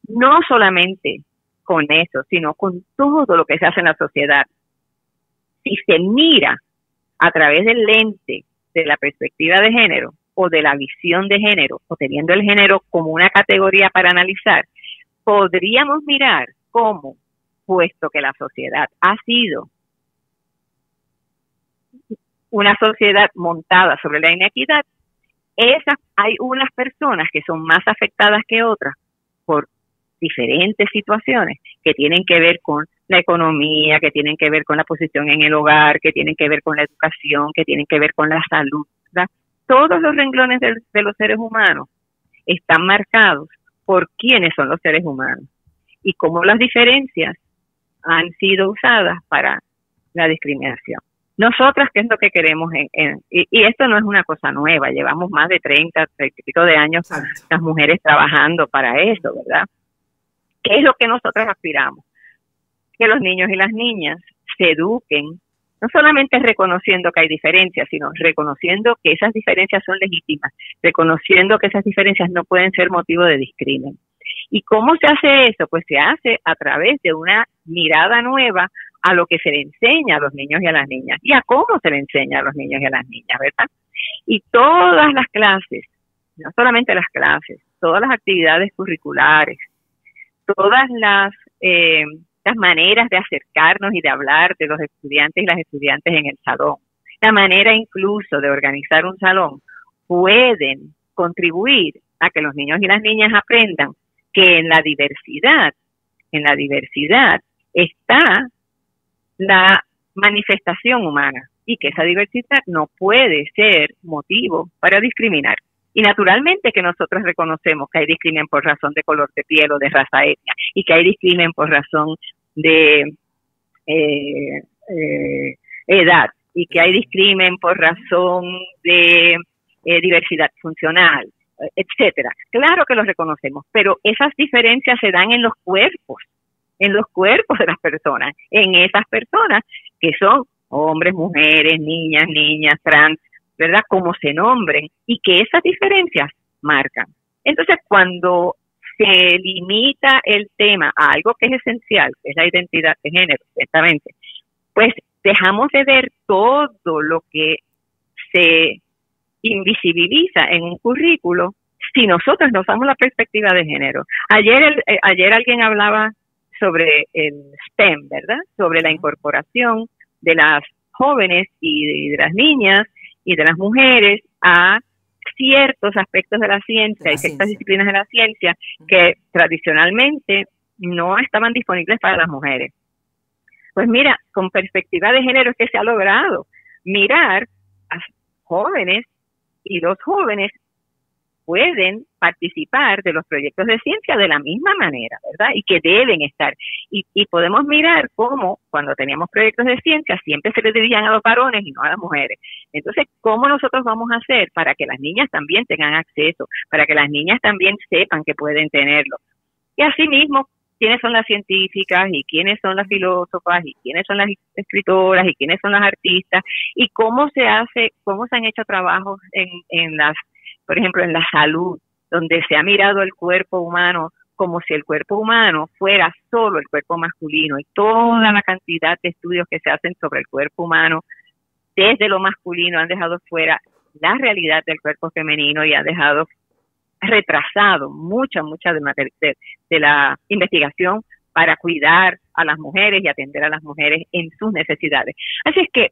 no solamente con eso, sino con todo lo que se hace en la sociedad. Si se mira a través del lente de la perspectiva de género o de la visión de género, o teniendo el género como una categoría para analizar, podríamos mirar cómo, puesto que la sociedad ha sido una sociedad montada sobre la inequidad, hay unas personas que son más afectadas que otras por diferentes situaciones que tienen que ver con la economía, que tienen que ver con la posición en el hogar, que tienen que ver con la educación, que tienen que ver con la salud, ¿verdad? Todos los renglones de los seres humanos están marcados por quiénes son los seres humanos y cómo las diferencias han sido usadas para la discriminación. Nosotras, ¿qué es lo que queremos? Y esto no es una cosa nueva, llevamos más de 30 y pico de años las mujeres trabajando para eso, ¿verdad? ¿Qué es lo que nosotras aspiramos? Que los niños y las niñas se eduquen, no solamente reconociendo que hay diferencias, sino reconociendo que esas diferencias son legítimas, reconociendo que esas diferencias no pueden ser motivo de discriminación. ¿Y cómo se hace eso? Pues se hace a través de una mirada nueva a lo que se le enseña a los niños y a las niñas, y a cómo se le enseña a los niños y a las niñas, ¿verdad? Y todas las clases, no solamente las clases, todas las actividades curriculares, todas las maneras de acercarnos y de hablar de los estudiantes y las estudiantes en el salón, la manera incluso de organizar un salón, pueden contribuir a que los niños y las niñas aprendan que en la diversidad está la manifestación humana y que esa diversidad no puede ser motivo para discriminar. Y naturalmente que nosotros reconocemos que hay discrimen por razón de color de piel o de raza etnia, y que hay discrimen por razón de edad, y que hay discrimen por razón de diversidad funcional, etcétera. Claro que los reconocemos, pero esas diferencias se dan en los cuerpos de las personas, en esas personas que son hombres, mujeres, niñas, trans, ¿verdad? Como se nombren, y que esas diferencias marcan. Entonces, cuando se limita el tema a algo que es esencial, que es la identidad de género, ciertamente, pues dejamos de ver todo lo que se invisibiliza en un currículo si nosotros no usamos la perspectiva de género. Ayer alguien hablaba sobre el STEM, ¿verdad? Sobre la incorporación de las jóvenes y de las niñas y de las mujeres a ciertos aspectos de la ciencia y ciertas disciplinas de la ciencia que tradicionalmente no estaban disponibles para las mujeres. Pues mira, con perspectiva de género es que se ha logrado mirar a jóvenes, y los jóvenes pueden participar de los proyectos de ciencia de la misma manera, ¿verdad? Y que deben estar. Y podemos mirar cómo cuando teníamos proyectos de ciencia siempre se les dirigían a los varones y no a las mujeres. Entonces, ¿cómo nosotros vamos a hacer para que las niñas también tengan acceso, para que las niñas también sepan que pueden tenerlo? Y asimismo, ¿quiénes son las científicas y quiénes son las filósofas y quiénes son las escritoras y quiénes son las artistas? Y cómo se han hecho trabajos por ejemplo, en la salud, donde se ha mirado el cuerpo humano como si el cuerpo humano fuera solo el cuerpo masculino, y toda la cantidad de estudios que se hacen sobre el cuerpo humano desde lo masculino han dejado fuera la realidad del cuerpo femenino y han dejado retrasado mucha de la investigación para cuidar a las mujeres y atender a las mujeres en sus necesidades. Así es que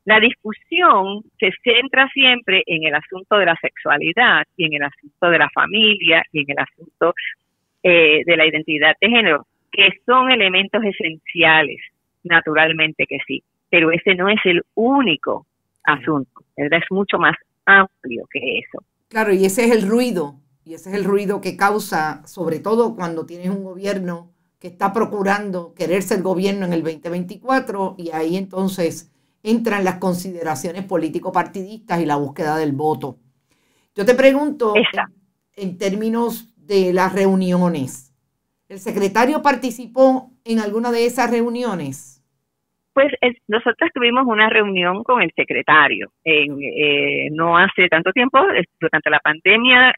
la discusión se centra siempre en el asunto de la sexualidad y en el asunto de la familia y en el asunto de la identidad de género, que son elementos esenciales, naturalmente que sí, pero ese no es el único asunto, ¿verdad? Es mucho más amplio que eso. Claro, y ese es el ruido, que causa, sobre todo cuando tienes un gobierno que está procurando querer ser gobierno en el 2024, y ahí entonces entran las consideraciones político-partidistas y la búsqueda del voto. Yo te pregunto, en términos de las reuniones, ¿el secretario participó en alguna de esas reuniones? Pues nosotros tuvimos una reunión con el secretario no hace tanto tiempo, durante la pandemia,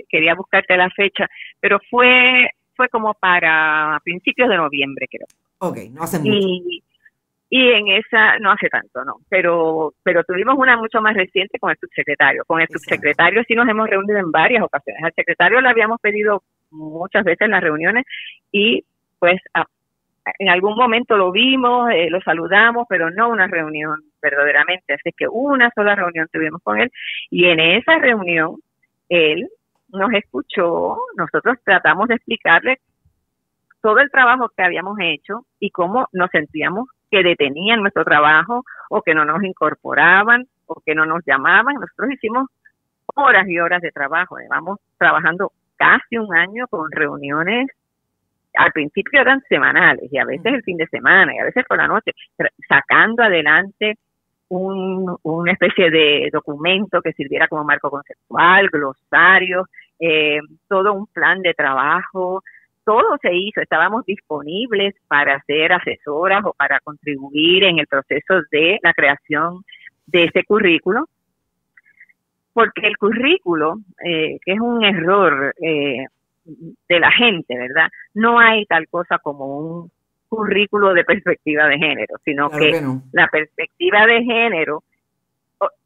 quería buscarte la fecha, pero fue como para principios de noviembre, creo. Ok, no hace mucho. Y en esa, no hace tanto, no, pero tuvimos una mucho más reciente con el subsecretario. Con el subsecretario sí nos hemos reunido en varias ocasiones. Al secretario le habíamos pedido muchas veces las reuniones y pues en algún momento lo vimos, lo saludamos, pero no una reunión verdaderamente. Así que una sola reunión tuvimos con él y en esa reunión él nos escuchó, nosotros tratamos de explicarle todo el trabajo que habíamos hecho y cómo nos sentíamos que detenían nuestro trabajo o que no nos incorporaban o que no nos llamaban. Nosotros hicimos horas y horas de trabajo, llevamos trabajando casi un año con reuniones. Al principio eran semanales y a veces el fin de semana y a veces por la noche, sacando adelante una especie de documento que sirviera como marco conceptual, glosario, todo un plan de trabajo. Todo se hizo, estábamos disponibles para ser asesoras o para contribuir en el proceso de la creación de ese currículo, porque el currículo, que es un error de la gente, ¿verdad? No hay tal cosa como un currículo de perspectiva de género, sino claro que no. La perspectiva de género,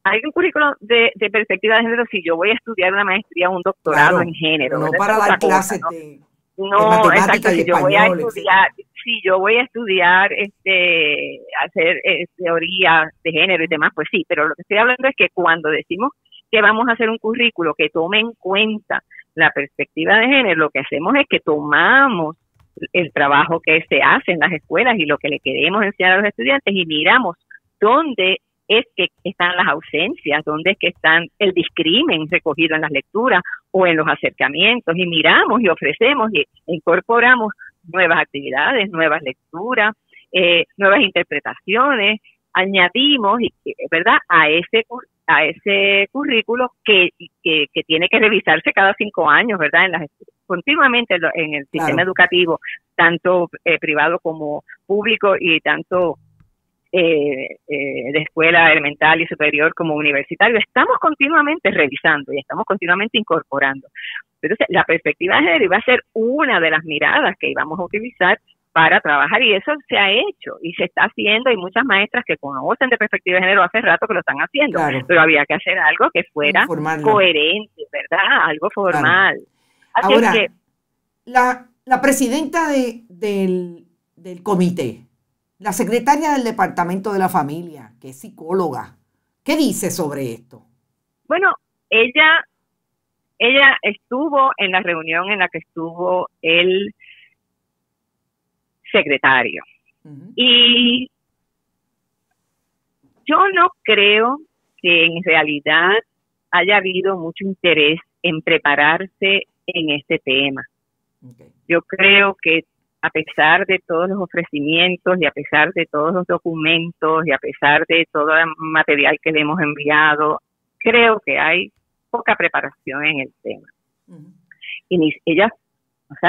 hay un currículo de perspectiva de género si yo voy a estudiar una maestría o un doctorado en género. No para dar clases de... No, exacto, si yo voy a estudiar, hacer teoría de género y demás, pues sí, pero lo que estoy hablando es que cuando decimos que vamos a hacer un currículo que tome en cuenta la perspectiva de género, lo que hacemos es que tomamos el trabajo que se hace en las escuelas y lo que le queremos enseñar a los estudiantes y miramos dónde es que están las ausencias, dónde es que están el discrimen recogido en las lecturas o en los acercamientos y miramos y ofrecemos y incorporamos nuevas actividades, nuevas lecturas, nuevas interpretaciones, añadimos, ¿verdad?, a ese currículo que tiene que revisarse cada 5 años, ¿verdad?, continuamente en el sistema educativo, tanto privado como público y tanto de escuela elemental y superior como universitario. Estamos continuamente revisando y estamos continuamente incorporando. Entonces, la perspectiva de género iba a ser una de las miradas que íbamos a utilizar para trabajar y eso se ha hecho y se está haciendo. Hay muchas maestras que conocen de perspectiva de género hace rato que lo están haciendo, pero había que hacer algo que fuera coherente, ¿verdad? Algo formal. Así ahora, es que, la presidenta del comité, la secretaria del Departamento de la Familia, que es psicóloga, ¿qué dice sobre esto? Bueno, ella estuvo en la reunión en la que estuvo el secretario. Y yo no creo que en realidad haya habido mucho interés en prepararse en este tema. Yo creo que a pesar de todos los ofrecimientos y a pesar de todos los documentos y a pesar de todo el material que le hemos enviado, creo que hay poca preparación en el tema. Y ellas,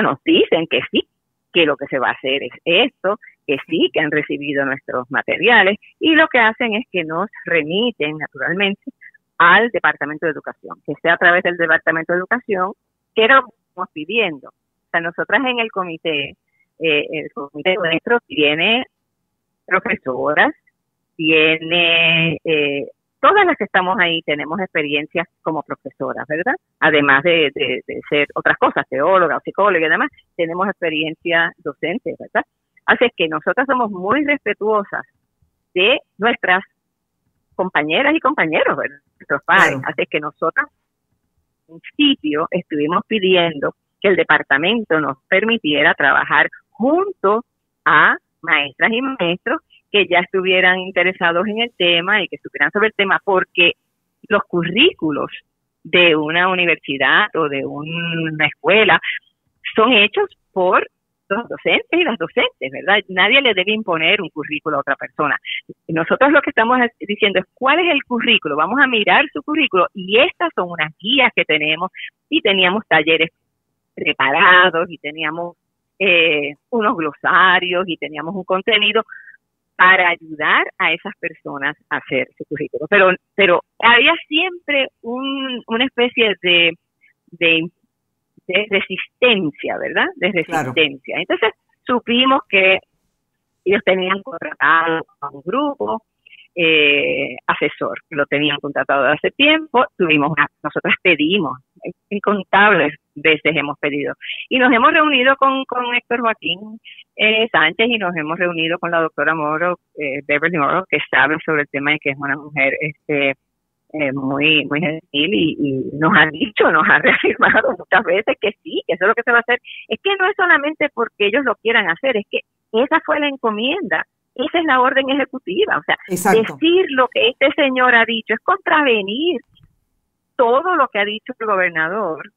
nos dicen que sí, que lo que se va a hacer es esto, que sí, que han recibido nuestros materiales y lo que hacen es que nos remiten naturalmente al Departamento de Educación, que sea a través del Departamento de Educación, que era lo que estamos pidiendo. O sea, nosotras en el comité nuestro tiene profesoras, tiene todas las que estamos ahí tenemos experiencias como profesoras, ¿verdad? Además de ser otras cosas, teóloga o psicóloga y demás, tenemos experiencia docente, ¿verdad? Así es que nosotras somos muy respetuosas de nuestras compañeras y compañeros, ¿verdad? Nuestros padres. Claro. Así que nosotros, en principio, estuvimos pidiendo que el departamento nos permitiera trabajar junto a maestras y maestros que ya estuvieran interesados en el tema y que supieran sobre el tema, porque los currículos de una universidad o de una escuela son hechos por los docentes y las docentes, ¿verdad? Nadie le debe imponer un currículo a otra persona. Nosotros lo que estamos diciendo es cuál es el currículo, vamos a mirar su currículo y estas son unas guías que tenemos y teníamos talleres preparados y teníamos unos glosarios y teníamos un contenido para ayudar a esas personas a hacer su currículo. Pero había siempre una especie de resistencia, ¿verdad? De resistencia. Claro. Entonces supimos que ellos tenían contratado a un grupo asesor, lo tenían contratado hace tiempo, nosotras pedimos, incontables veces hemos pedido, y nos hemos reunido con Héctor Joaquín Sánchez y nos hemos reunido con la doctora Moro, Beverly Moro, que sabe sobre el tema y que es una mujer muy muy gentil y nos ha reafirmado muchas veces que sí, que eso es lo que se va a hacer. Es que no es solamente porque ellos lo quieran hacer, es que esa fue la encomienda, esa es la orden ejecutiva. O sea, exacto, decir lo que este señor ha dicho es contravenir todo lo que ha dicho el gobernador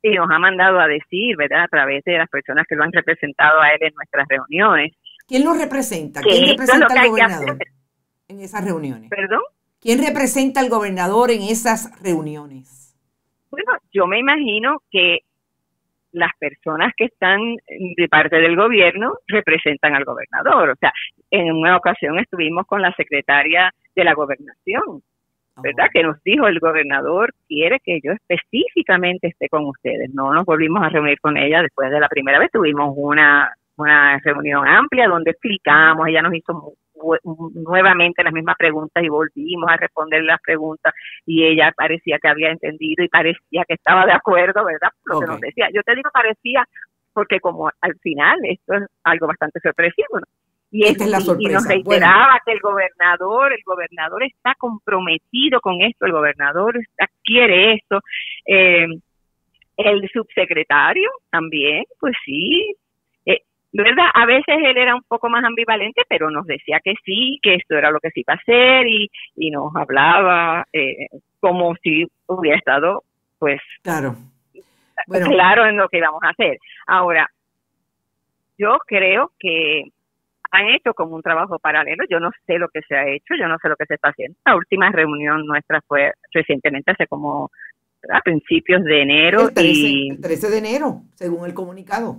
y nos ha mandado a decir, ¿verdad?, a través de las personas que lo han representado a él en nuestras reuniones. ¿Quién lo representa? ¿Quién representa al gobernador en esas reuniones? ¿Perdón? ¿Quién representa al gobernador en esas reuniones? Bueno, yo me imagino que las personas que están de parte del gobierno representan al gobernador. O sea, en una ocasión estuvimos con la secretaria de la gobernación, ¿verdad? Que nos dijo, el gobernador quiere que yo específicamente esté con ustedes. No nos volvimos a reunir con ella después de la primera vez. Tuvimos una reunión amplia donde explicamos, ella nos hizo nuevamente las mismas preguntas y volvimos a responder las preguntas y ella parecía que había entendido y parecía que estaba de acuerdo, ¿verdad? Lo que nos decía. Yo te digo parecía porque como al final esto es algo bastante sorpresivo, ¿no? Y esta es la sorpresa. Y nos reiteraba que el gobernador está comprometido con esto, el gobernador quiere esto. El subsecretario también, pues sí, ¿verdad? A veces él era un poco más ambivalente, pero nos decía que sí, que esto era lo que se iba a hacer y nos hablaba como si hubiera estado, pues, claro en lo que íbamos a hacer. Ahora, yo creo que han hecho como un trabajo paralelo. Yo no sé lo que se ha hecho, yo no sé lo que se está haciendo. La última reunión nuestra fue recientemente, hace como a principios de enero. El 13 de enero, según el comunicado.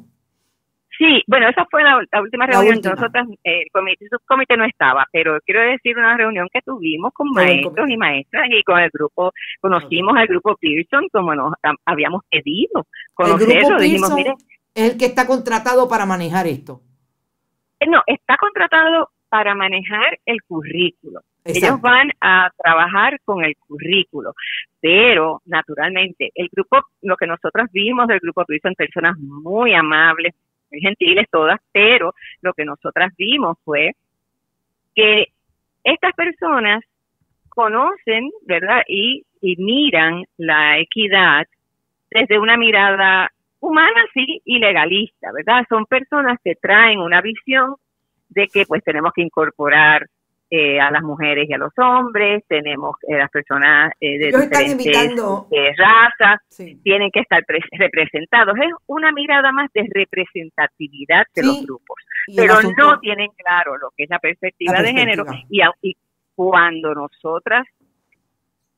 Sí, bueno, esa fue la última reunión. Nosotras, el subcomité no estaba, pero quiero decir una reunión que tuvimos con maestros y maestras y con el grupo, conocimos al grupo Pearson como nos habíamos pedido conocerlo. El grupo dijimos, Pearson mire, es el que está contratado para manejar esto. No, está contratado para manejar el currículo. Exacto. Ellos van a trabajar con el currículo, pero naturalmente el grupo, lo que nosotros vimos del grupo Pearson, personas muy amables, muy gentiles todas, pero lo que nosotras vimos fue que estas personas conocen, ¿verdad? Y miran la equidad desde una mirada humana, sí, y legalista, ¿verdad? Son personas que traen una visión de que pues tenemos que incorporar a las mujeres y a los hombres, tenemos las personas de diferentes razas, sí, tienen que estar representados. Es una mirada más de representatividad de los grupos, pero no tienen claro lo que es la perspectiva de género y cuando nosotras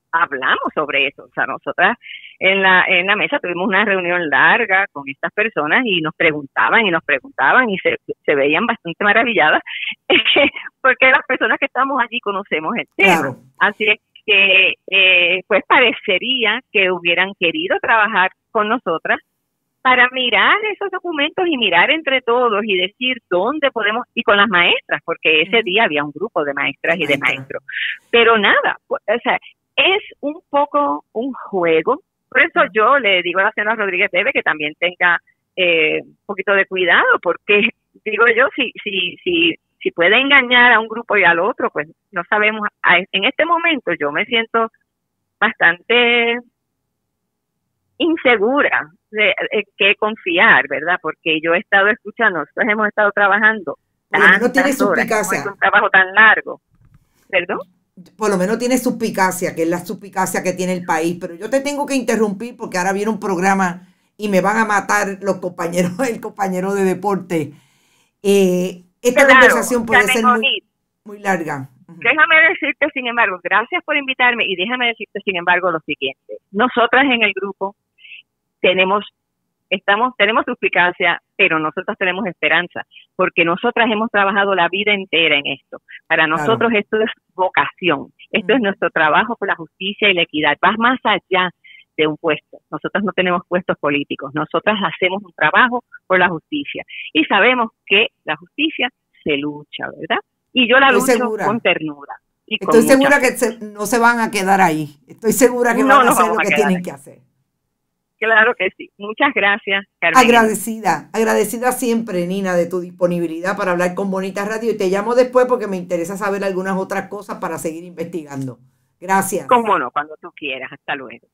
hablamos sobre eso, o sea, nosotras en la mesa tuvimos una reunión larga con estas personas y nos preguntaban y se veían bastante maravilladas porque las personas que estamos allí conocemos el tema. Claro. Así es que pues parecería que hubieran querido trabajar con nosotras para mirar esos documentos y mirar entre todos y decir dónde podemos, y con las maestras, porque ese día había un grupo de maestras y de maestros, pero nada, o sea, es un poco un juego. Por eso yo le digo a la señora Rodríguez Bebe que también tenga un poquito de cuidado, porque digo yo, si Si puede engañar a un grupo y al otro, pues no sabemos. En este momento yo me siento bastante insegura de qué confiar, ¿verdad? Porque yo he estado escuchando, nosotros hemos estado trabajando por lo menos tiene tantas horas, suspicacia. es un trabajo tan largo, ¿perdón? Por lo menos tiene suspicacia, que es la suspicacia que tiene el país, pero yo te tengo que interrumpir porque ahora viene un programa y me van a matar los compañeros, el compañero de deporte. Esta conversación puede ser muy larga. Déjame decirte, sin embargo, gracias por invitarme y déjame decirte, sin embargo, lo siguiente. Nosotras en el grupo tenemos suspicacia, pero nosotros tenemos esperanza, porque nosotras hemos trabajado la vida entera en esto. Para nosotros esto es vocación, esto es nuestro trabajo por la justicia y la equidad. Va más allá de un puesto. Nosotras no tenemos puestos políticos, nosotras hacemos un trabajo por la justicia y sabemos que la justicia se lucha, ¿verdad? Y yo la lucho con ternura. Estoy segura que no se van a quedar ahí. Estoy segura que van a hacer lo que tienen que hacer. Claro que sí. Muchas gracias, Carmen. Agradecida siempre, Nina, de tu disponibilidad para hablar con Bonita Radio. Y te llamo después porque me interesa saber algunas otras cosas para seguir investigando. Gracias. Cómo no, cuando tú quieras. Hasta luego.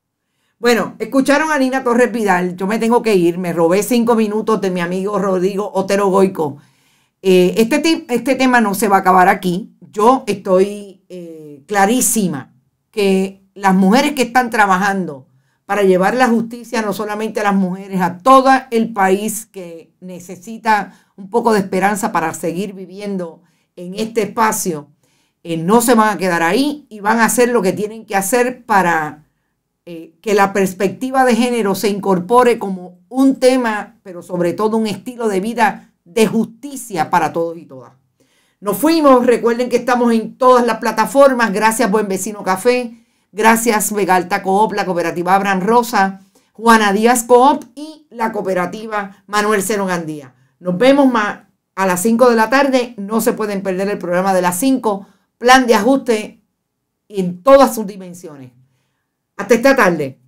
Bueno, escucharon a Nina Torres Vidal. Yo me tengo que ir. Me robé 5 minutos de mi amigo Rodrigo Otero Goico. Este tema no se va a acabar aquí. Yo estoy clarísima que las mujeres que están trabajando para llevar la justicia no solamente a las mujeres, a todo el país que necesita un poco de esperanza para seguir viviendo en este espacio, no se van a quedar ahí y van a hacer lo que tienen que hacer para que la perspectiva de género se incorpore como un tema, pero sobre todo un estilo de vida de justicia para todos y todas. Nos fuimos, recuerden que estamos en todas las plataformas, gracias Buen Vecino Café, gracias Vega Alta Coop, la cooperativa Abraham Rosa, Juana Díaz Coop y la cooperativa Manuel Seno Gandía. Nos vemos a las 5 de la tarde, no se pueden perder el programa de las 5, plan de ajuste en todas sus dimensiones. Hasta esta tarde.